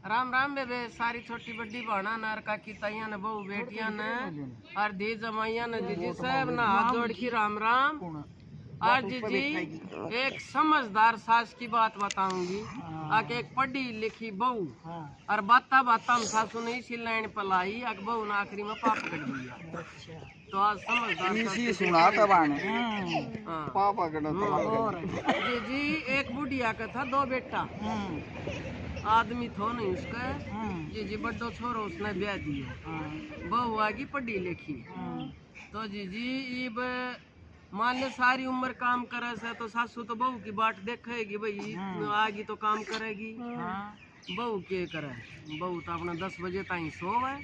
राम राम बेबे सारी छोटी बड़ी बहना नर का की तैया ने बहु बेटिया ने और दी जमाइया ने जीजी साहब ना हाथ जोड़ की राम राम। और जीजी एक समझदार सास की बात बताऊंगी। आके एक पढ़ी लिखी बहू और बाता बाता हम सासू ने इसी लाइन पलाई आग बहू ने आखिरी में पाप कर दिया। तो आज समझदार इसी सुना तबाने पापा जीजी एक बुढ़िया का था दो बेटा आदमी थो नहीं उसका जीजी बड्डो छोरो उसने ब्याह दिया बहू आगी पढ़ी लिखी तो जीजी इब मान ले सारी उम्र काम करे से तो सासू तो बहू की बाट देखेगी भाई आगी तो काम करेगी बहू के करे बहू तो अपना 10 बजे ताई सोवे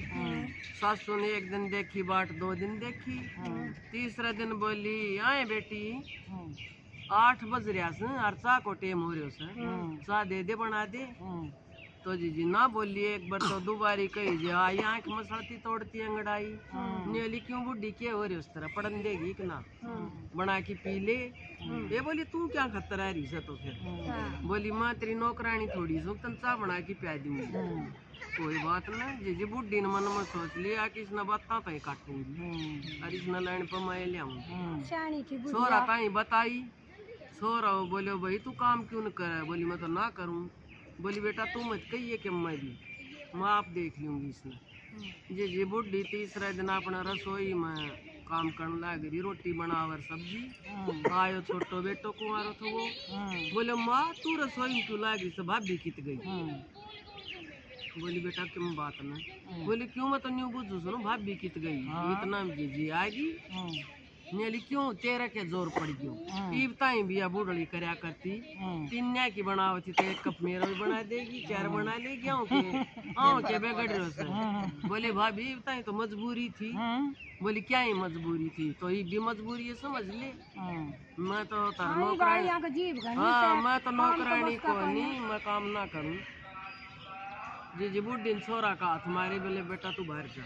सासू ने एक दिन देखी बाट 2 दिन देखी तीसरा दिन बोली आए बेटी 8 बज रहा से और चाह को टेम हो रहा से चाह दे बना दे तो जीजी ना बोलिए एक बार तो दोबारी कही जे आई आँख मसलती तोड़ती अंगड़ाई नेली क्यों बुढ़ी के हो रही उस तरह पड़न देगी कि ना बना के पी ले ये बोली तू क्या खतर है रही से तो फिर बोली माँ तेरी नौकरानी थोड़ी सो तन चाह बना के प्या दूंगी कोई बात ना जीजी बुढ़ी ने मन में सोच लिया कि इसने बात पे काटूंगी और इसने लाइन पर मैं ले आऊंगी सोरा ताई बताई सोरा बोले भाई तू काम क्यों न करे बोली मैं तो ना करूं बोली बेटा तू मत कहिए कि मैं भी मैं आप देख लूंगी इसने जी बुढ़ी तीसरा दिन अपना रसोई में काम करने लग रही रोटी बनावर सब्जी आयो छोटो बेटो कुंवारो तो वो बोले माँ तू रसोई में क्यों लागी से भाभी कित गई बोली बेटा क्यों बात ना बोली क्यों मैं तो न्यू बुझू सुनो भाभी कित गई इतना जी आएगी नेली क्यों तेरा के जोर पड़ गयो ईब ताई भी बुढ़ड़ी करया करती तिन्या की बनावती तो एक कप मेरा भी बना देगी 4 बना लेगी आओ के बिगड़ रहे से बोले भाभी ईब ताई तो मजबूरी थी बोली क्या ही मजबूरी थी तो ये भी मजबूरी है समझ ले मैं तो नौकरानी हाँ मैं तो नौकरानी को नहीं मैं काम ना करूँ जी बुढ़ी छोरा का हाथ मारे बोले बेटा तू बाहर जा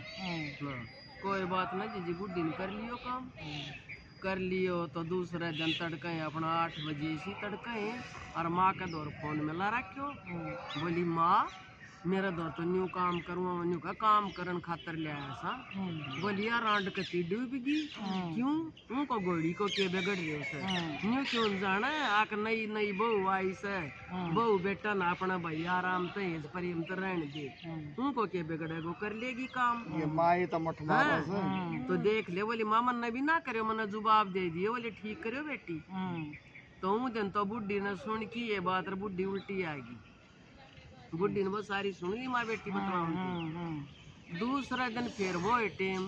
कोई बात ना जी बुढ़ी ने कर लियो काम कर लियो तो दूसरे दिन तड़के अपना 8 बजे इसी तड़के और माँ का दौर फोन में ला रखो बोली माँ मेरा दौर तो न्यू काम करूँ न्यू का काम करन खातर ले आया सा बोली यार रांड कती डूबगी क्यों उनको गोड़ी को के बिगड़ रहे से न्यू क्यों जाना आक नई नई बहू आई से बहू बेटा ना अपना भाई आराम से प्रेम तो रहने दे उनको के बिगड़े वो कर लेगी काम ये माई तो मठ मारा से तो देख ले बोली मामा ने भी ना करे मैंने जवाब दे दिए बोले ठीक करो बेटी तो दिन तो बुढ़ी ने सुन की ये बात बुढ़ी उल्टी आएगी बुढ़ी ने वो सारी सुन ली माँ बेटी बताऊंगी दूसरा दिन फिर वो टेम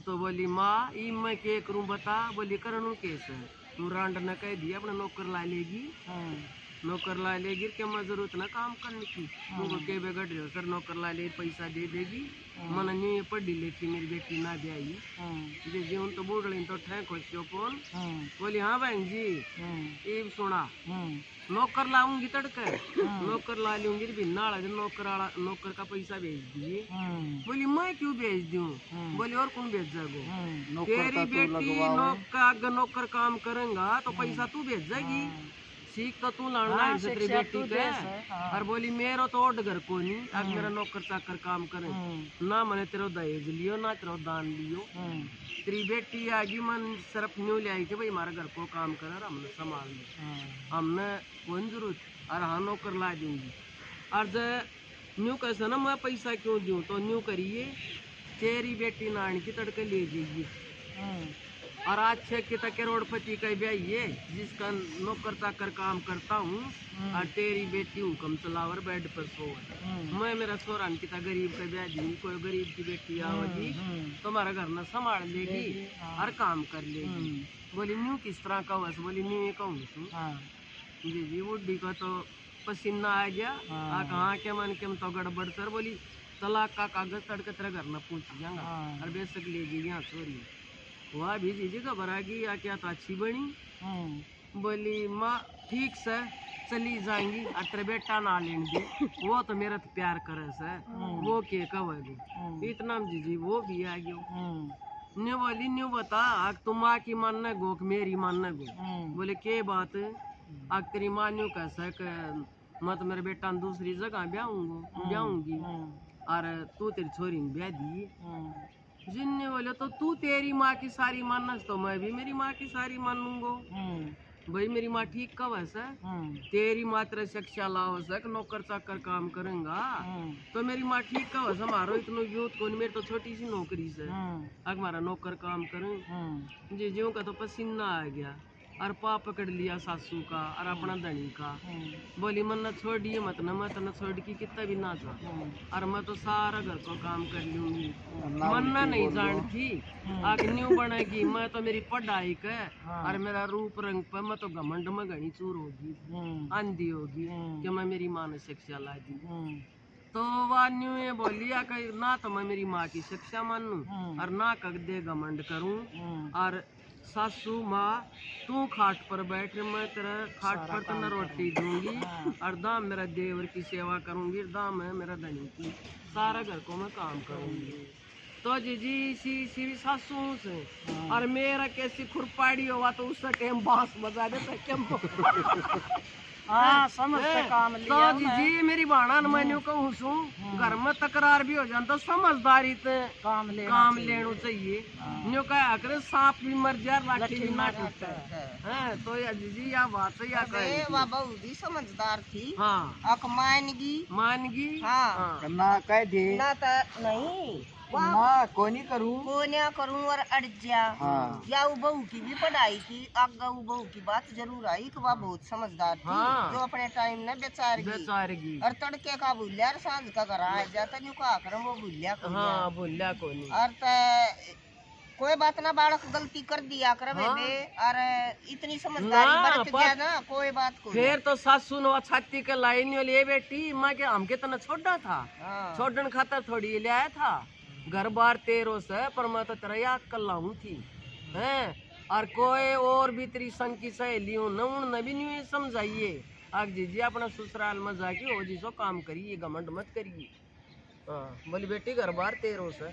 तो बोली माँ ई मैं के करूं बता बोली करनू कैसे तू रांड न कह दिया अपना नौकर ला लेगी नौकर ला लेगी क्या मैं जरूरत ना काम करने की तुमको के बिगड़ रहे हो सर नौकर ला ले पैसा दे देगी मन नहीं पढ़ी लिखी मेरी बेटी ना दे आई जी उन तो बूढ़ रही तो ठेक हो फोन बोली हाँ बहन जी ये सुना नौकर लाऊंगी तड़के नौकर ला लूंगी भी नाला नौकर का पैसा भेज दिए बोली मैं क्यों भेज दूं बोली और कौन भेज जाएगा तेरी बेटी नौकर काम करेगा तो पैसा तू भेज जाएगी सीख तो तू लाना तेरी बेटी के और बोली मेरा तो और घर को नहीं अब मेरा नौकर चाकर काम करे ना मैंने तेरा दहेज लियो ना तेरा दान लियो तेरी बेटी आगी मन सिर्फ न्यू ले आई कि भाई हमारे घर को काम करे और हमने संभाल लिया हमने कौन जरूरत और हाँ नौकर ला दूंगी और जब न्यू कैसे ना मैं पैसा क्यों दूँ तो न्यू करिए तेरी बेटी नानी की तड़के ले जाइए और आज की तक करोड़पति का ब्याह ये जिसका नौकर चाकर काम करता हूँ और तेरी बेटी हूँ कम चलावर बेड पर सो मैं मेरा सोरान की गरीब का ब्याह दूंगी कोई गरीब की बेटी आओगी तुम्हारा घर ना संभाल लेगी और काम कर लेगी बोली न्यू किस तरह का हुआ बोली न्यू ये कहूँ जी बुढ़ी का तो पसीना आ गया कहाँ के मन के तो गड़बड़ सर बोली तलाक का कागज तड़के तेरा घर ना पूछ जाऊंगा और बेशक ले जी यहाँ छोरी वह भी जीजी घबरागी या क्या तो अच्छी बनी बोली माँ ठीक से चली जाएंगी और तेरे बेटा ना लेने दी वो तो मेरा तो प्यार करे से वो के कहेगी इतना जीजी वो भी आ गयो न्यू बोली न्यू बता आग तुम माँ की मानना गो मेरी मानना गो बोले के बात आग तेरी माँ न्यू कैसे मैं तो मेरे बेटा ने दूसरी जगह ब्याहूंगी और तू तेरी छोरी ने ब्याह दी। जिन्ने बोले तो तू तेरी माँ की सारी मानस तो मैं भी मेरी माँ की सारी मानूंगो। भाई मेरी माँ ठीक कब है सर? तेरी मात्र शिक्षा लाओ सक नौकर चाकर काम करेंगा तो मेरी माँ ठीक कब है? हमारो इतना यूथ को मेरी तो छोटी सी नौकरी से अगर हमारा नौकर काम करें जी जीव का तो पसीना आ गया और पा पकड़ लिया सासू का और अपना धनी का। बोली मन न छोड़िए मत न मत न छोड़ की कितना भी ना जा और मैं तो सारा घर को काम कर लूंगी। मन न नहीं जानती अग्नियों बनेगी मैं तो मेरी पढ़ाई का और मेरा रूप रंग पर मैं तो घमंड में घनी चूर होगी आंधी होगी कि मैं मेरी माँ ने शिक्षा ला दी। तो वह न्यू ये बोलिया कि ना तो मैं मेरी माँ की शिक्षा मानूं और ना कग दे घमंड करूं और सासू माँ तू खाट पर बैठ मैं तेरा खाट पर तो न रोटी दूंगी और दाम मेरा देवर की सेवा करूंगी दाम है मेरा धनी की सारा घर को मैं काम करूंगी। तो जी सी सासू से और मेरा कैसी खुरपाड़ी हुआ तो उसका टाइम बांस बजा देता क्या हाँ समझते काम लिया तो जी मेरी बाणा न मैं कहूँ सू घर में तकरार भी हो जाए तो समझदारी से काम लेना चाहिए। न्यू कहा करे सांप भी मर जाए लाठी भी ना टूटे है तो जी या बात है या कहे वाह बहू भी समझदार थी। हाँ अक मानगी हाँ ना कह दे ना तो नहीं ना कोनी करूं कोन्या करूं और अड़ जा या वो बहू की भी पढ़ाई की आगे वो बहू की बात जरूर आई कि वह बहुत समझदार थी जो अपने टाइम में बेचारगी और तड़के का भूलिया और सांझ का घर आ जाता न्यू कहा कर वो भूलिया को नहीं और कोई बात ना बालक गलती कर दिया कर बेबे और इतनी समझदारी बरत गया ना कोई बात को फिर तो सासू ने छाती के लाइन लिए बेटी माँ के हमके तो न छोड़ा था छोड़न खातर थोड़ी ले आया था घर बार तेरो से पर मैं तो तेरा याद कर लाऊं थी हैं और कोई और भी तेरी संग की सहेली हूँ न भी नहीं समझाइए आग जी अपना ससुराल में जाके हो जी सो काम करिए घमंड मत करिए। हाँ बोली बेटी घर बार तेरो से